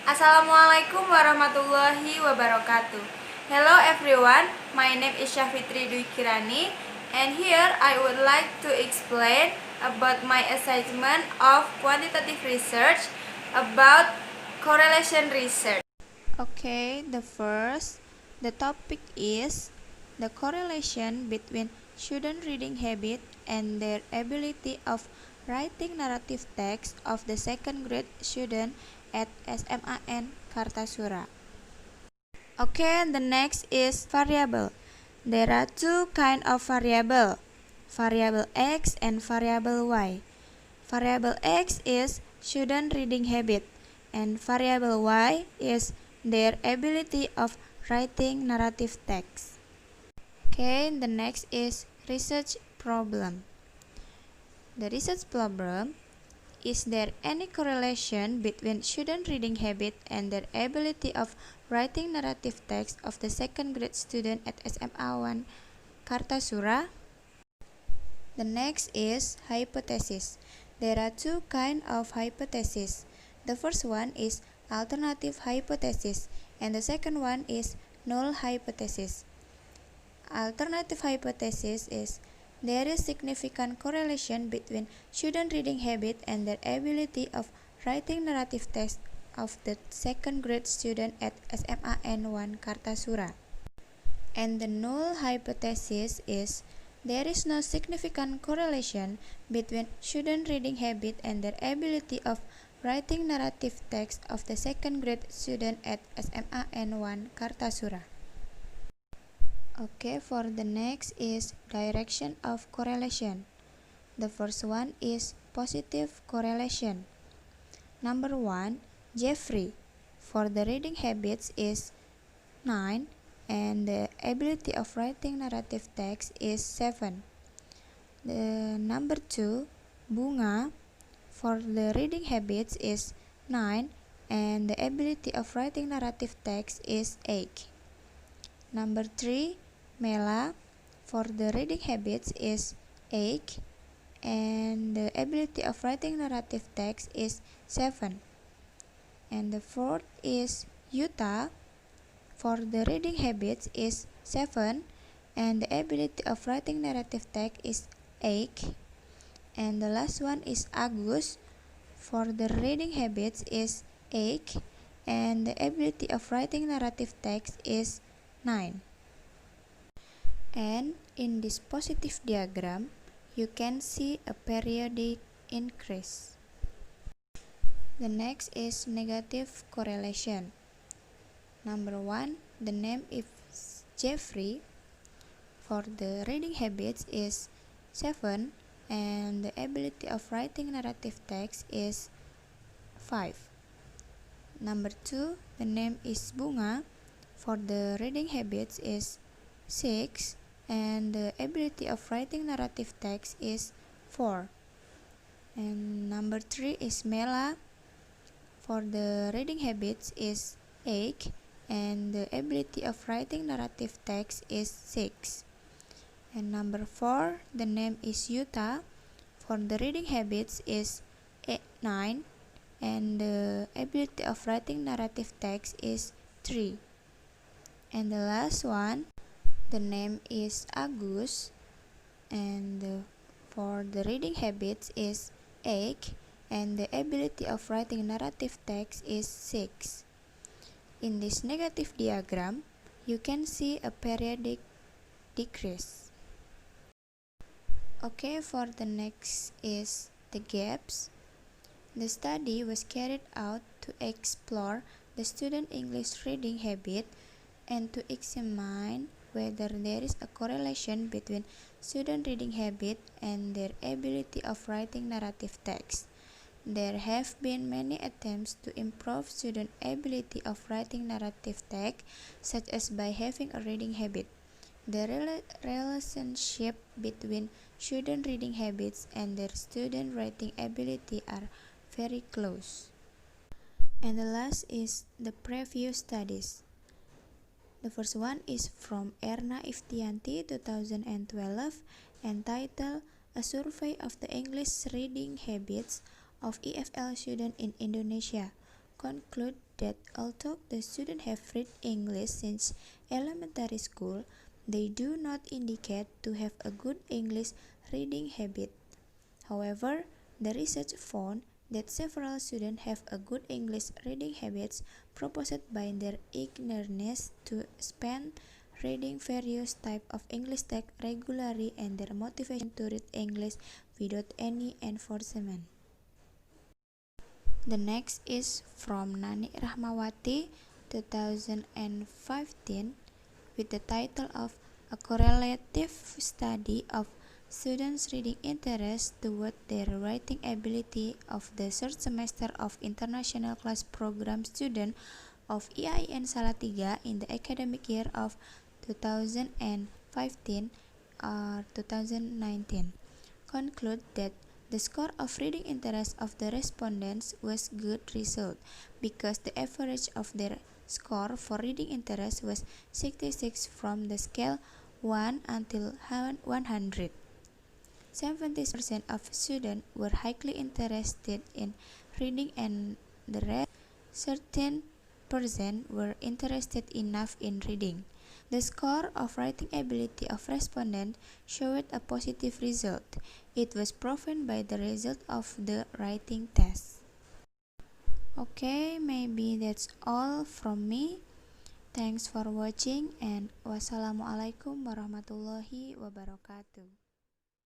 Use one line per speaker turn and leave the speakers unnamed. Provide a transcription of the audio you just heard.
Assalamualaikum warahmatullahi wabarakatuh. Hello everyone, my name is Syafitri Dwi Kirani, and here I would like to explain about my assessment of quantitative research about correlation research. Okay, the topic is the correlation between student reading habit and their ability of writing narrative text of the second grade student at SMAN Kartasura. Okay, the next is variable. There are two kinds of variable X and variable Y. Variable X is student reading habit, and variable Y is their ability of writing narrative text. Okay, the next is research problem. The research problem: is there any correlation between student reading habit and their ability of writing narrative text of the second grade student at SMA 1 Kartasura? The next is hypothesis. There are two kinds of hypothesis. The first one is alternative hypothesis, and the second one is null hypothesis. Alternative hypothesis is there is significant correlation between student reading habit and their ability of writing narrative text of the second grade student at SMAN 1 Kartasura. And the null hypothesis is there is no significant correlation between student reading habit and their ability of writing narrative text of the second grade student at SMAN 1 Kartasura. Okay, for the next is direction of correlation. The first one is positive correlation. Number 1, Jeffrey for the reading habits is 9 and the ability of writing narrative text is 7. The number 2, Bunga for the reading habits is 9 and the ability of writing narrative text is 8. Number 3, Mela for the reading habits is 8 and the ability of writing narrative text is 7. And the fourth is Yuta for the reading habits is 7 and the ability of writing narrative text is 8. And the last one is Agus for the reading habits is 8 and the ability of writing narrative text is 9. And in this positive diagram, you can see a periodic increase. The next is negative correlation. Number 1, the name is Jeffrey for the reading habits is 7 and the ability of writing narrative text is 5. Number 2, the name is Bunga for the reading habits is 6 and the ability of writing narrative text is 4. And number 3 is Mela for the reading habits is 8 and the ability of writing narrative text is 6. And number 4, the name is Yuta for the reading habits is 9 and the ability of writing narrative text is 3. And the last one, the name is Agus and for the reading habits is 8 and the ability of writing narrative text is 6. In this negative diagram, you can see a periodic decrease. Okay, for the next is the gaps. The study was carried out to explore the student English reading habit and to examine whether there is a correlation between student reading habit and their ability of writing narrative text. There have been many attempts to improve student ability of writing narrative text, such as by having a reading habit. The relationship between student reading habits and their student writing ability are very close. And the last is the preview studies. The first one is from Erna Iftianti 2012 entitled A Survey of the English Reading Habits of EFL Students in Indonesia. Conclude
that although the students have read English since elementary school, they do not indicate to have a good English reading habit. However, the research found that several students have a good English reading habits proposed by their eagerness to spend reading various types of English text regularly and their motivation to read English without any enforcement. The next is from Nani Rahmawati 2015 with the title of A Correlative Study of Students' Reading Interest Toward Their Writing Ability of the Third Semester of International Class Program Student of EIN Salatiga in the academic year of 2015 or 2019 conclude that the score of reading interest of the respondents was good result because the average of their score for reading interest was 66 from the scale 1 until 100. 70% of students were highly interested in reading and the rest 13% were interested enough in reading. The score of writing ability of respondents showed a positive result. It was proven by the result of the writing test. Okay, maybe that's all from me. Thanks for watching and wassalamualaikum warahmatullahi wabarakatuh.